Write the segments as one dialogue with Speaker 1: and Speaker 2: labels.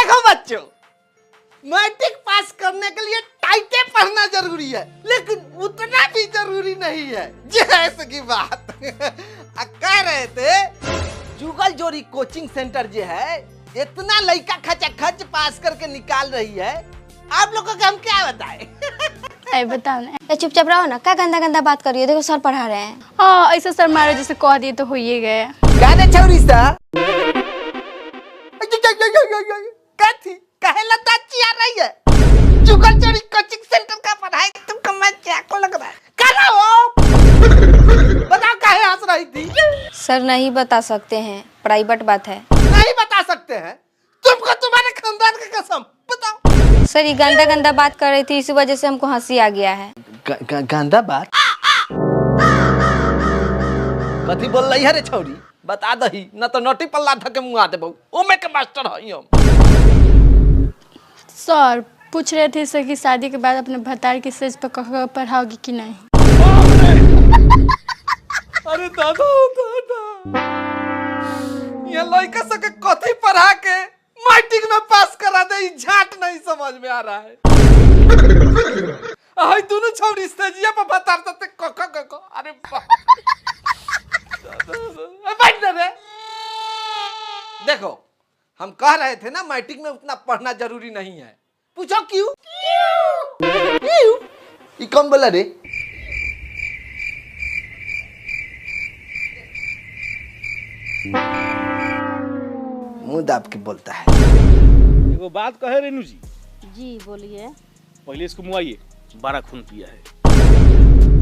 Speaker 1: देखो बच्चों, matric pass करने के लिए टाइटे पढ़ना जरूरी है, लेकिन उतना भी जरूरी नहीं है। जैसे की बात कह रहे थे, जुगल जोड़ी कोचिंग सेंटर जो है इतना लड़का खच पास करके निकाल रही है, आप लोगों को हम क्या बताएं?
Speaker 2: अरे बताओ ना, चुपचाप रहो ना, क्या गंदा गंदा बात कर रही हो? देखो सर पढ़ा रहे हैं।
Speaker 3: हाँ ऐसा सर मारो जैसे कह दिए तो हो ही गए।
Speaker 1: गाने छौरी सा कथी कहे लताची आ रही है? जुगल जोड़ी कोचिंग सेंटर का पढ़ाई तुमको मजा को लग रहा है? करो बताओ काहे हंस रही थी?
Speaker 2: सर नहीं बता सकते हैं, प्राइवेट बात है।
Speaker 1: नहीं बता सकते हैं? तुमको तुम्हारे खानदान की कसम, बताओ।
Speaker 2: सर ये गंदा गंदा बात कर रही थी, इसी वजह से हमको हंसी आ गया है।
Speaker 1: गंदा बात? कथी बोल रही है रे छौरी? बता दही, न तो नोटी पल्ला धके मुंह आ देबो। ओमे के मास्टर हई हम।
Speaker 3: सर पूछ रहे थे सर की शादी के बाद अपने भतार की सेज पर पढ़ाओगी कि नहीं?
Speaker 1: अरे दादा ये लड़का सके कथी पढ़ा के मैट्रिक में पास करा दे, झाट नहीं समझ में आ रहा है। हाय दोनों छौरी स्टेजिया पर बता सकते कक अरे बैठ रे। देखो हम कह रहे थे ना मैट्रिक में उतना पढ़ना जरूरी नहीं है। पूछो क्यों? ये कौन बोला रे? मुंह दाब के बोलता है।
Speaker 4: एगो बात कहे रेनू जी।
Speaker 5: जी बोलिए।
Speaker 4: पहले इसको मुआइए, 12 खून पिया है।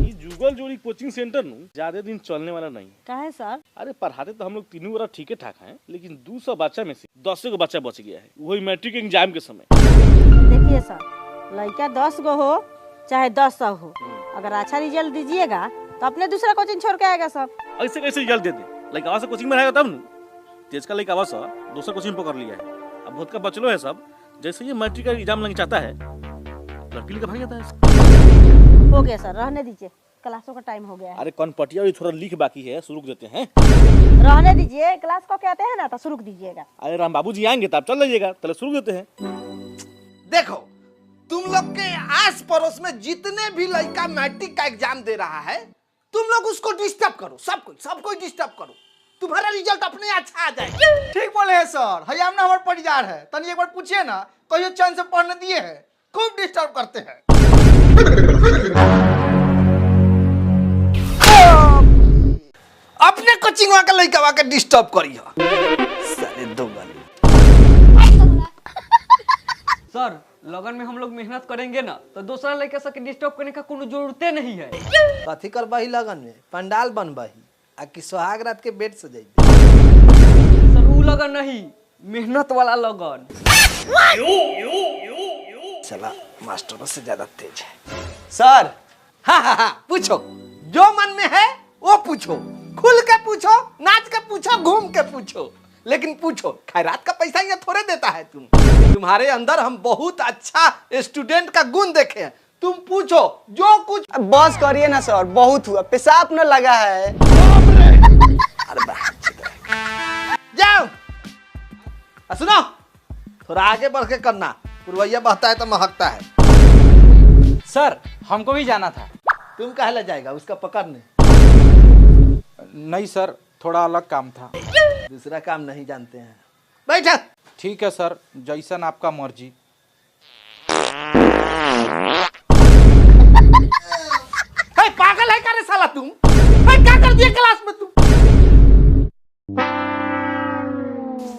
Speaker 4: ये जुगल जोड़ी कोचिंग सेंटर नु ज्यादा दिन चलने वाला नहीं।
Speaker 5: काहे सर?
Speaker 4: अरे पढ़ाते तो हम लोग तीनों बार ठीक ठाक हैं, लेकिन 200 बच्चा में से 10 गो बच्चा बच गया है, वही मैट्रिक एग्जाम के समय।
Speaker 5: देखिए सर, लड़का 10 गो हो चाहे 10 हो, अगर अच्छा रिजल्ट दीजिएगा तो अपने दूसरा कोचिंग छोड़ के आएगा सर।
Speaker 4: ऐसे कैसे रिजल्ट दे दे? लड़का आवाज से कोचिंग में रहेगा तब न। तेज का लड़का आवाज दूसरा कोचिंग पकड़ लिया है, अब बहुत का बचलो है सब। जैसे ये मैट्रिक का एग्जाम लगना चाहता है, लड़की लेकर भाग जाता है।
Speaker 5: हो गया सर, रहने दीजिए, क्लासों का टाइम हो गया है।
Speaker 4: अरे कौन पटिया ये थोड़ा लिख बाकी है, शुरू देते हैं।
Speaker 5: रहने दीजिए, क्लास को कहते हैं ना, तो शुरू दीजिएगा।
Speaker 4: अरे राम बाबू जी आएंगे तब चल जाइएगा, पहले शुरू देते हैं।
Speaker 1: देखो तुम लोग के आस पड़ोस में जितने भी लड़का मैट्रिक का एग्जाम दे रहा है, तुम लोग उसको डिस्टर्ब करो, सबको डिस्टर्ब करो, तुम्हारा रिजल्ट अपने अच्छा आ जाएगा।
Speaker 6: ठीक बोले हैं सर, हम ना हमारे परिवार है, तनी एक बार पूछिए ना, कहियो चैन से पढ़ने दिए हैं, खूब डिस्टर्ब करते हैं।
Speaker 1: अपने कोचिंग का लड़का के डिस्टर्ब करियो साले दो गाली।
Speaker 7: सर लगन में हम लोग मेहनत करेंगे ना तो दूसरा लड़का सबके डिस्टर्ब करने का कोई जरूरत नहीं है।
Speaker 1: कथी करबाही लगन में? पंडाल बनबाही आ कि सुहाग रात के बेड सजाई?
Speaker 7: सर वो लगन नहीं, मेहनत वाला लगन।
Speaker 1: चला मास्टरों से ज्यादा तेज है।
Speaker 6: सर
Speaker 1: हाँ पूछो, जो मन में है वो पूछो, खुल के पूछो, नाच के पूछो, घूम के पूछो, लेकिन पूछो। खैरात का पैसा ये थोड़े देता है तुम्हारे अंदर हम बहुत अच्छा स्टूडेंट का गुण देखे हैं। तुम पूछो जो कुछ।
Speaker 6: बस करिए ना सर, बहुत हुआ, पेशाब न लगा है।
Speaker 1: जाओ सुनो, थोड़ा आगे बढ़ के करना, पुरवैया बहता है तो महकता है।
Speaker 6: सर हमको भी जाना था।
Speaker 1: तुम काहे ले जाएगा उसका पकड़ने?
Speaker 6: नहीं सर, थोड़ा अलग काम था।
Speaker 1: दूसरा काम नहीं जानते हैं? बैठा।
Speaker 6: ठीक है सर, जैसन आपका मर्जी।
Speaker 1: पागल है क्या रे साला तुम? क्या कर दिया क्लास में तुम?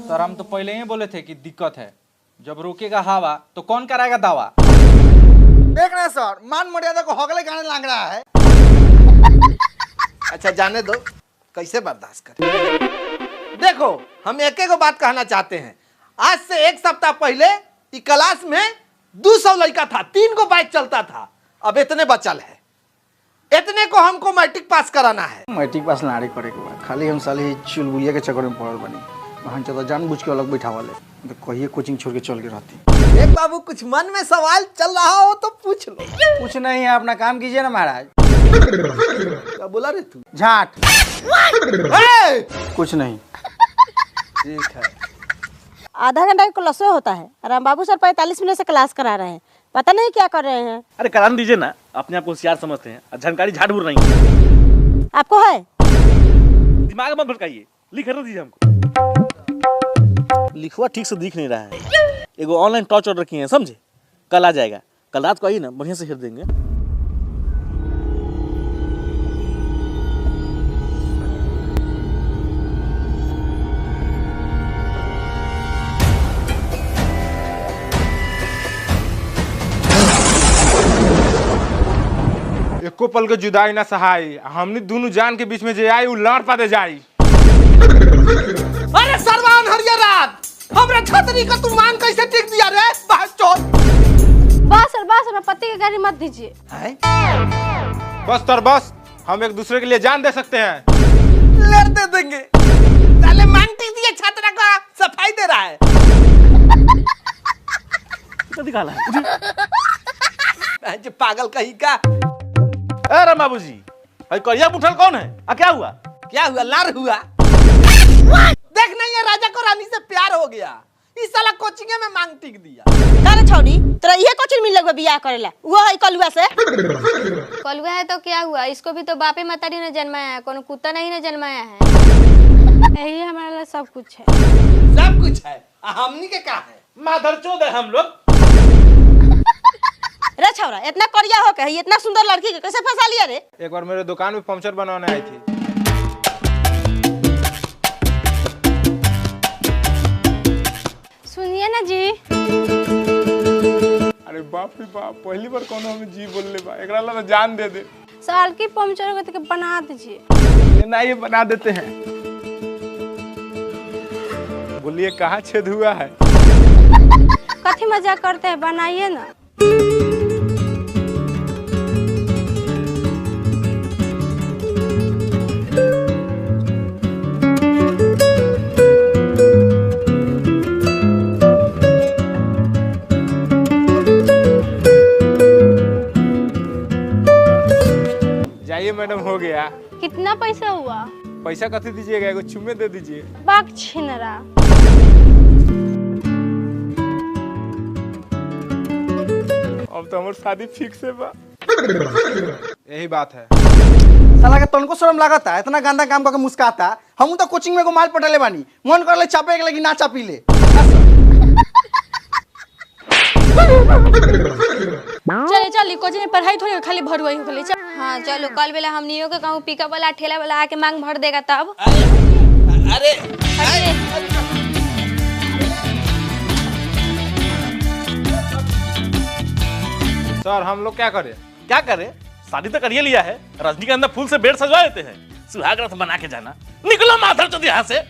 Speaker 6: सर हम तो पहले ही बोले थे कि दिक्कत है, जब रोकेगा हवा तो कौन कराएगा दावा। देख रहे हैं सर, मान मर्यादा को हगले गाने लग रहा है।
Speaker 1: अच्छा जाने दो, कैसे बर्दाश्त करें। देखो हम एक बात कहना चाहते हैं, आज से 1 सप्ताह पहले इस क्लास में 200 लड़का था, 3 को बैच चलता था, अब इतने बचल है। इतने को हमको मैट्रिक पास कराना है।
Speaker 6: मैट्रिक पास लाड़े करे के बाद खाली हम साले चुलबुलिया के चक्कर में पड़ल बनी। वहाँ चलो जानबूझ के अलग बैठावा ले, तो कहिए कोचिंग छोड़ के चल के रहती।
Speaker 1: एक बाबू कुछ मन में सवाल चल रहा हो तो पूछ लो।
Speaker 6: कुछ नहीं है, अपना काम कीजिए ना महाराज।
Speaker 1: क्या बोला रे तू?
Speaker 6: झाट।
Speaker 1: ए!
Speaker 6: कुछ नहीं।
Speaker 1: ठीक है।
Speaker 5: आधा घंटा का क्लास होता है। राम बाबू सर 45 मिनट से क्लास करा रहे हैं, पता नहीं क्या कर रहे हैं।
Speaker 4: अरे कराने दीजिए ना, अपने आप को होशियार समझते हैं और जानकारी झाड़ भूर नहीं है।
Speaker 5: आपको है?
Speaker 4: दिमाग मत भटकाइए, लिख कर दीजिए हमको। लिखवा ठीक से दिख नहीं रहा है। एगो ऑनलाइन टॉर्च ऑर्डर किए हैं, समझे? कल आ जाएगा, कल रात को आइए ना, बढ़िया से हेर देंगे।
Speaker 8: एको पल के जुदाई ना सहाई, हमनी दोनों जान के बीच में जे आई उ लाड़ पाते जाई।
Speaker 1: अरे सरवान हरियरात, हमरा छतरी का तू मान कैसे टिक दिया रे बहचोद।
Speaker 2: बस अपना पति की गाड़ी मत दीजिए।
Speaker 8: बस तर बस, हम एक दूसरे के लिए जान दे सकते हैं।
Speaker 1: लड़ते देंगे। साले मान टिक दिया, छतरा का सफाई दे रहा है।
Speaker 4: कितना निकाला है?
Speaker 1: जो पागल कहीं का।
Speaker 4: अरे बाबू जी, करिया मुठल कौन है? क्या हुआ?
Speaker 1: क्या हुआ? लार हुआ। देख नहीं है, राजा को रानी से प्यार हो गया। इस साला कोचिंग में मांग टिक दिया।
Speaker 5: अरे छौड़ी, तेरा ये कोचिंग मिल लगवा बियाह करेला, वो है कलुआ से।
Speaker 2: कलुआ है तो क्या हुआ, इसको भी तो बापे मतारी ने जन्माया है, कोनो कुत्ता नहीं ने जन्माया है।
Speaker 3: यही हमारे लिए सब कुछ है।
Speaker 1: सब कुछ है, हमनी के का है?
Speaker 4: माधरचोद है हम लोग।
Speaker 5: रे छौरा, इतना करिया हो के इतना सुंदर लड़की के कैसे फंसा लिया रे?
Speaker 8: एक बार मेरे दुकान में पंचर बनवाने आई थी।
Speaker 3: सुनिए ना जी।
Speaker 8: अरे बाप रे बाप, पहली बार कौन हमें जी बोल ले बा, एकरा ला जान दे दे।
Speaker 3: साल की पंचर हो गई तो बना दीजिए।
Speaker 8: ना ये बना देते हैं। बोलिए कहाँ छेद हुआ है?
Speaker 3: कथी मजाक करते हैं, बनाइए ना।
Speaker 8: जाइए मैडम, हो गया।
Speaker 3: कितना पैसा हुआ?
Speaker 8: पैसा कथी दीजिएगा, एगो चुम्मे दे दीजिए।
Speaker 3: बाक छिनरा।
Speaker 8: अब तो हमारी शादी फिक्स है बा। यही बात है।
Speaker 1: साला के तनको शर्म लागता, इतना गंदा काम करके मुस्काता। हम तो कोचिंग में को माल पटले बानी, मन करले चापे के लगी ना चापी ले।
Speaker 3: चले चल, कोचिंग में पढ़ाई थोड़ी खाली भरवाई हो गई।
Speaker 2: हाँ चलो, कल बेला हमनियों के कहूँ पिकअप वाला ठेला वाला आके मांग भर देगा तब।
Speaker 1: अरे
Speaker 8: सर, हम लोग क्या करें?
Speaker 4: क्या करे? शादी तो करिए लिया है, रजनीगंधा फूल से बेड सजवा देते हैं, सुहाग रात बना के जाना। निकलो माधरचोद यहाँ से।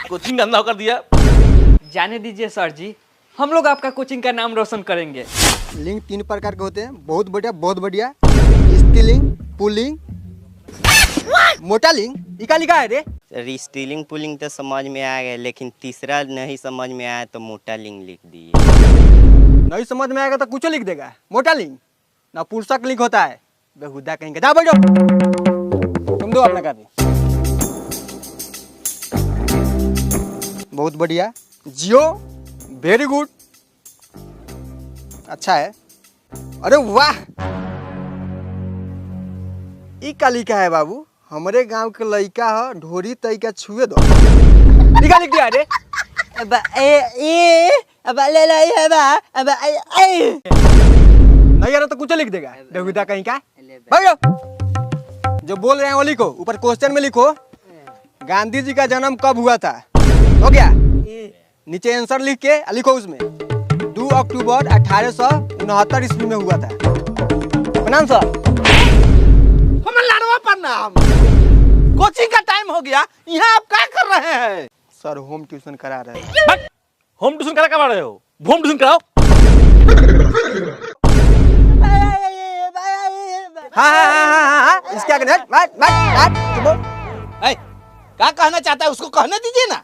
Speaker 4: कोचिंग गंदा होकर दिया।
Speaker 7: जाने दीजिए सर जी, हम लोग आपका कोचिंग का नाम रोशन करेंगे।
Speaker 9: लिंग 3 प्रकार के होते हैं, बहुत बढ़िया। स्टीलिंग, पुलिंग, मोटा लिंग। इका लिखा है रे।
Speaker 10: स्टीलिंग पुलिंग तो समझ में आ गया, लेकिन तीसरा नहीं समझ में आया तो मोटा लिंग लिख दिए।
Speaker 9: नहीं समझ में आएगा तो कुछ लिख देगा। मोटा लिंग ना पुरुषक लिंग होता है, बेहुदा कहीं का। जा बैठो, तुम दो अपना कापी। बहुत बढ़िया, जियो, वेरी गुड, अच्छा है। अरे वाह, ई का लिखा है बाबू, हमारे गांव के लड़का है, ढोरी तई का छुए दो। लिखा लिख दिया रे।
Speaker 5: अब ए अब ले ले है बा, अब
Speaker 9: नहीं यार तो कुछ लिख देगा, बेहुदा कहीं का। बैठो, जो बोल रहे हैं वो लिखो, ऊपर क्वेश्चन में लिखो गांधी जी का जन्म कब हुआ था। हो गया? नीचे आंसर लिख के लिखो उसमें 2 अक्टूबर 1869 ईस्वी में हुआ था। प्रणाम सर।
Speaker 1: हमें लाडवा प्रणाम। कोचिंग का टाइम हो गया, यहाँ आप क्या कर रहे हैं?
Speaker 9: सर होम ट्यूशन करा रहे हैं।
Speaker 4: होम ट्यूशन करा कमा रहे हो? होम ट्यूशन कराओ।
Speaker 9: हाँ, इसके आगे
Speaker 1: क्या कहना चाहता है उसको कहने दीजिए ना।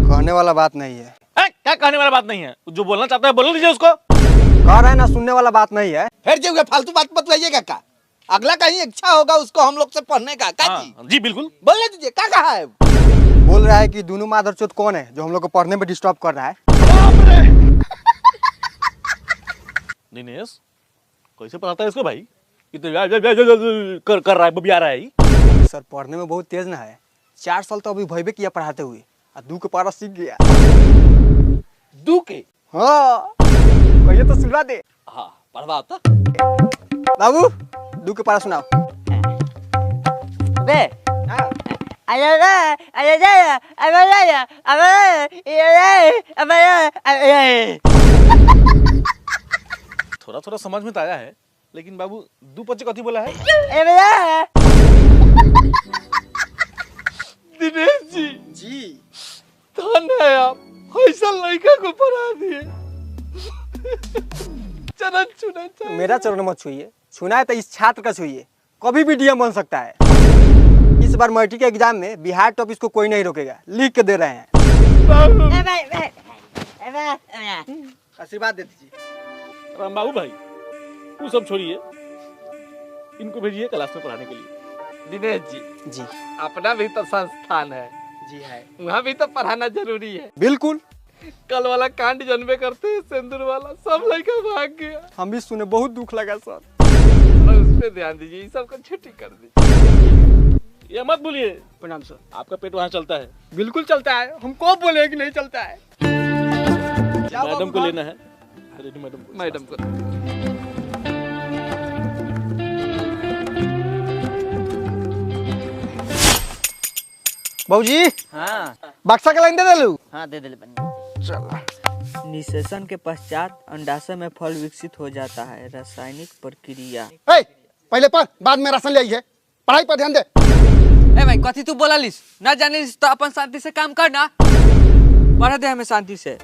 Speaker 9: कहने वाला बात नहीं है।
Speaker 4: क्या कहने वाला बात नहीं है? जो बोलना चाहता है बोल दीजिए उसको।
Speaker 9: कह रहे हैं ना, सुनने वाला बात नहीं है।
Speaker 1: फिर जो फालतू बात बतवाइएगा का? अगला कहीं इच्छा होगा उसको हम लोग से पढ़ने का क्या जी?
Speaker 4: हाँ, जी बिल्कुल।
Speaker 1: बोलने दीजिए क्या कहा है?
Speaker 9: बोल रहा है कि दोनों मादरचोद कौन है जो हम लोग को पढ़ने में डिस्टर्ब कर रहा है।
Speaker 4: दिनेश कैसे पढ़ाता है इसको भाई? ये तो कर रहा है, बबिया रहा है।
Speaker 9: सर पढ़ने में बहुत तेज ना है, 4 साल तो अभी भयबे किया पढ़ाते हुए, और 2 के पारा सीख गया।
Speaker 1: 2 के?
Speaker 9: हाँ कहिए तो सुनवा दे।
Speaker 1: हाँ पढ़वा तो।
Speaker 9: बाबू 2 के पारा सुनाओ।
Speaker 5: बे
Speaker 4: थोड़ा थोड़ा समझ में तो आया है, लेकिन बाबू 2 पच्चे कथी बोला है?
Speaker 1: दिनेश जी
Speaker 9: जी
Speaker 1: धन है आप, ऐसा लड़का को पढ़ा दिए। चरण छूना चाहिए।
Speaker 9: मेरा चरण मत छुइए, छूना है तो इस छात्र का छुइए, कभी भी डीएम बन सकता है। इस बार मैट्रिक के एग्जाम में बिहार टॉप इसको कोई नहीं रोकेगा, लिख के दे रहे हैं। आशीर्वाद दे दीजिए।
Speaker 4: राम बाबू भाई वो सब छोड़िए, इनको भेजिए क्लास में पढ़ाने के लिए।
Speaker 1: दिनेश जी
Speaker 9: जी
Speaker 1: अपना भी तो संस्थान है
Speaker 9: जी है,
Speaker 1: वहाँ भी तो पढ़ाना जरूरी है।
Speaker 9: बिल्कुल।
Speaker 1: कल वाला कांड जन्मे करते हैं सिंदूर वाला, सब लड़का भाग गया।
Speaker 9: हम भी सुने, बहुत दुख लगा सर।
Speaker 1: थोड़ा उस पे ध्यान दीजिए, ये सब को छुट्टी कर दीजिए।
Speaker 4: ये मत बोलिए,
Speaker 9: प्रणाम सर।
Speaker 4: आपका पेट वहाँ चलता है।
Speaker 9: बिल्कुल चलता है, हमको बोले कि नहीं चलता है।
Speaker 4: मैडम को लेना है,
Speaker 1: मैडम को।
Speaker 9: बाबूजी
Speaker 7: हाँ
Speaker 9: बक्सा के लाइन दे देलू।
Speaker 7: हाँ दे दे बनी। निषेचन के पश्चात अंडाशय में फल विकसित हो जाता है। रासायनिक प्रक्रिया।
Speaker 9: पहले पढ़, बाद में राशन ले आई है। पढ़ाई पर ध्यान दे।
Speaker 7: ए भाई कथी तू बोला लिस ना जाने लिस तो अपन शांति से काम करना, पढ़ दे हमें शांति से।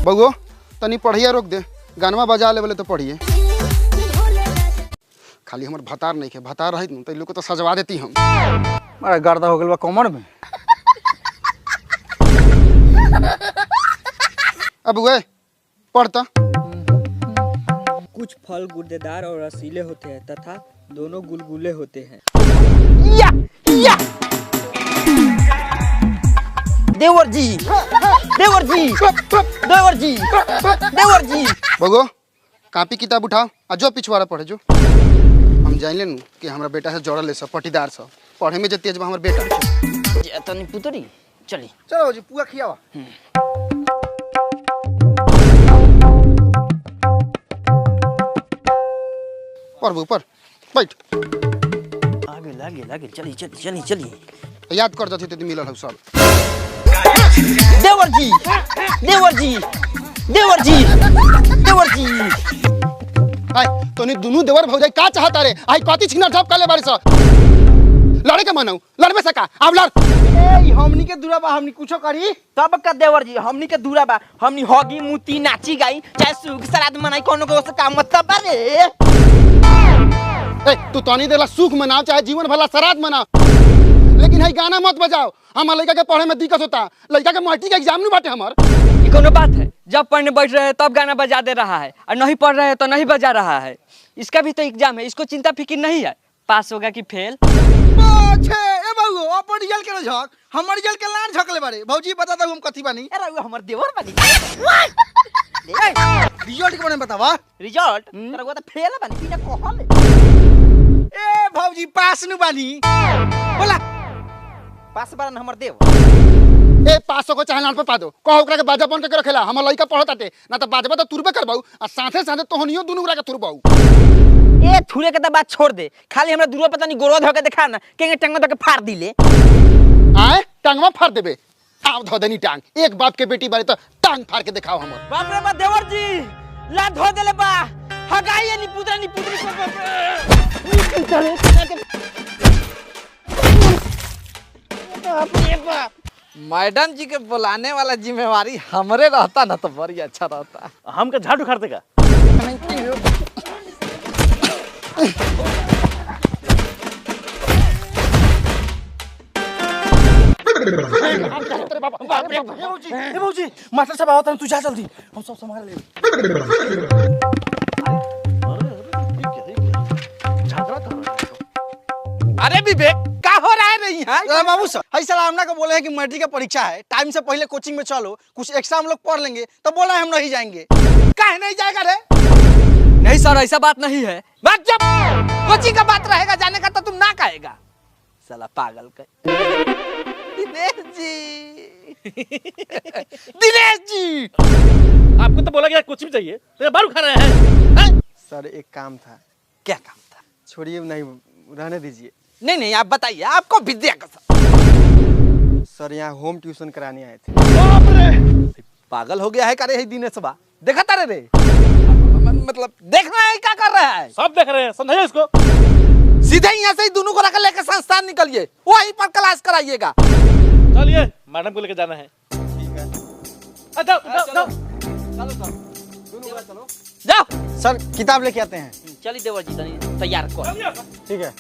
Speaker 11: बउओ तनी पढ़िया रोक दे, गानवा बजा ले बोले तो पढ़िए। खाली हमर भतार नहीं है, भतार रहित न तो लोग को तो सजवा देती हम।
Speaker 6: अरे गर्दा हो गया कमर में।
Speaker 11: अब वे पढ़ता।
Speaker 7: कुछ फल गुर्देदार और रसीले होते हैं तथा दोनों गुलगुले होते हैं।
Speaker 1: देवर जी, देवर जी, देवर जी, देवर जी।
Speaker 11: बउओ कॉपी किताब उठाओ आ जो पिछवाड़ा पढ़े जो। हम जान लेनु कि हमरा बेटा से जोड़ल है, सब पटीदार सब पढ़े में जे तेज बा हमर बेटा।
Speaker 1: तनी पुतरी चली।
Speaker 9: चलो जी पुआ खियावा।
Speaker 11: पढ़ बउ पढ़, बैठ।
Speaker 1: आगे लागे लागे चली चली चली चली।
Speaker 11: याद कर दथी तो मिलल हो सब।
Speaker 1: देवर जी, देवर जी, देवर जी, देवर जी।
Speaker 11: आय तोनी दोनों देवर भौजाई का चाहता रे? आई कथी छिना झप काले बारी स लड़े के मनऊ, लड़बे सका अब लड़।
Speaker 1: ए हमनी के दूरा बा, हमनी कुछो करी तब का देवर जी। हमनी के दूरा बा, हमनी होगी मुती नाची गाई चाहे सुख श्राद्ध मनाई, कोनो को से काम मतलब बा रे।
Speaker 11: ए तू तनी देला सुख मनाओ चाहे जीवन भला श्राद्ध मनाओ, लेकिन है गाना मत बजाओ। हमार लड़का के पढ़े में दिक्कत होता, लड़का के मैट्रिक एग्जाम नहीं बाटे हमार।
Speaker 7: ये कोनो बात है? जब पढ़ने बैठ रहे हैं तब गाना बजा दे रहा है, और नहीं पढ़ रहे हैं तो नहीं बजा रहा है। इसका भी तो एग्जाम है, इसको चिंता फिक्र नहीं है पास होगा कि फेल।
Speaker 9: अच्छे ए बाबू अपन रिजल्ट के झक, हमर रिजल्ट के लान झकले बारे। भौजी बता दो हम कथी बानी।
Speaker 1: अरे वो हमर देवर बानी।
Speaker 9: रिजल्ट के बारे में बतावा।
Speaker 1: रिजल्ट अरे वो तो फेल बानी बिना कहले।
Speaker 9: ए भौजी पास नु बानी। बोला
Speaker 1: पास बारन हमर देव।
Speaker 11: ए 500 को चाहे लान पे पा दो, कहो ओकरा के बाजा बन के रखेला। हमर लड़का पढ़ताटे ना तो बाजबा तो तुरबे करबाऊ, आ साथे साथे तोहनियो दुनु ओकरा के तुरबाऊ।
Speaker 1: ए थुरे के तो बात छोड़ दे, खाली हमरा दूरवा पता नहीं गोरो धो के दिखा ना, केंगे टंगवा धो के फाड़ दिले।
Speaker 11: आए टांगवा फाड़ देबे, आव धो देनी टांग। एक बाप के बेटी बारे तो टांग फाड़ के दिखाओ हमर।
Speaker 1: बाप रे बा देवर जी, ला धो देले बा। हगाई नी पुत्रा नी पुत्री को। मैडम जी के बुलाने वाला जिम्मेवारी हमरे रहता ना तो बड़ी अच्छा रहता।
Speaker 4: हम का झाड़ू खाते का?
Speaker 11: बाप बाप रे
Speaker 4: ए बाबूजी मास्टर साहब आवत हैं तू जा जल्दी हम सब संभाल ले
Speaker 1: अरे विवेक क्या हो रहा है नहीं है
Speaker 9: बाबू सर ऐसा हमना को बोले हैं कि मैट्रिक का परीक्षा है, टाइम से पहले कोचिंग में चलो, कुछ एक्स्ट्रा हम लोग पढ़ लेंगे, तो बोला है हम नहीं जाएंगे।
Speaker 1: काहे नहीं जाएगा रे?
Speaker 7: नहीं सर ऐसा बात नहीं है।
Speaker 1: बात जब कोचिंग का बात रहेगा जाने का तो तुम ना कहेगा। साला पागल का। दिनेश जी दिनेश जी
Speaker 4: आपको तो बोला गया कोचिंग चाहिए तो बारू खा रहे हैं।
Speaker 9: सर एक काम था।
Speaker 1: क्या काम था?
Speaker 9: छोड़िए, नहीं रहने दीजिए।
Speaker 1: नहीं नहीं आप बताइए, आपको विद्या का
Speaker 9: सर यहाँ होम ट्यूशन कराने आए थे।
Speaker 1: पागल हो गया है करे है दिनेश बा, देखा तारे रे मतलब देखना है क्या कर रहा है?
Speaker 4: सब देख रहे हैं, समझाइए इसको।
Speaker 1: सीधे यहाँ से ही दोनों को रख लेकर संस्थान निकलिए, वहीं पर क्लास कराइएगा।
Speaker 4: चलिए मैडम को लेकर जाना है। जाओ जाओ
Speaker 7: चलो
Speaker 1: जाओ
Speaker 9: सर किताब लेके आते हैं।
Speaker 7: चलिए देवर जी तैयार कर।
Speaker 9: ठीक है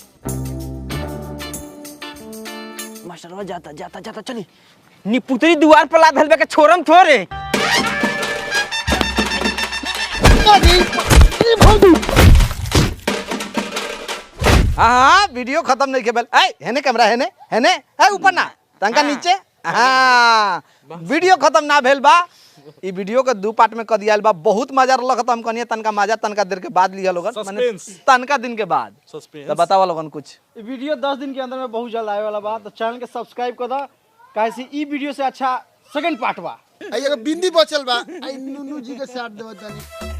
Speaker 7: मास्टर जाता जाता जाता चली निपुतरी द्वार पर लाद हलवे के छोरम थोरे।
Speaker 1: हाँ वीडियो खत्म नहीं के बेल हेने कैमरा हेने ऊपर ना तंका नीचे। हाँ वीडियो खत्म ना भेल बा, ई वीडियो के 2 पार्ट में कर दिया बा। बहुत मजा लगत हम कनिए तनका मजा तनका देर के बाद लिया लोगन, माने तनका दिन के बाद
Speaker 4: सस्पेंस।
Speaker 1: तो बतावा लोगन कुछ।
Speaker 9: वीडियो 10 दिन के अंदर में बहुत जल्द आने वाला बा, तो चैनल के सब्सक्राइब कर दो, कैसे ई वीडियो से अच्छा सेकंड पार्ट बा।
Speaker 11: आई एगो बिंदी बचल बा, आई नुनू जी के साथ देवत जानी।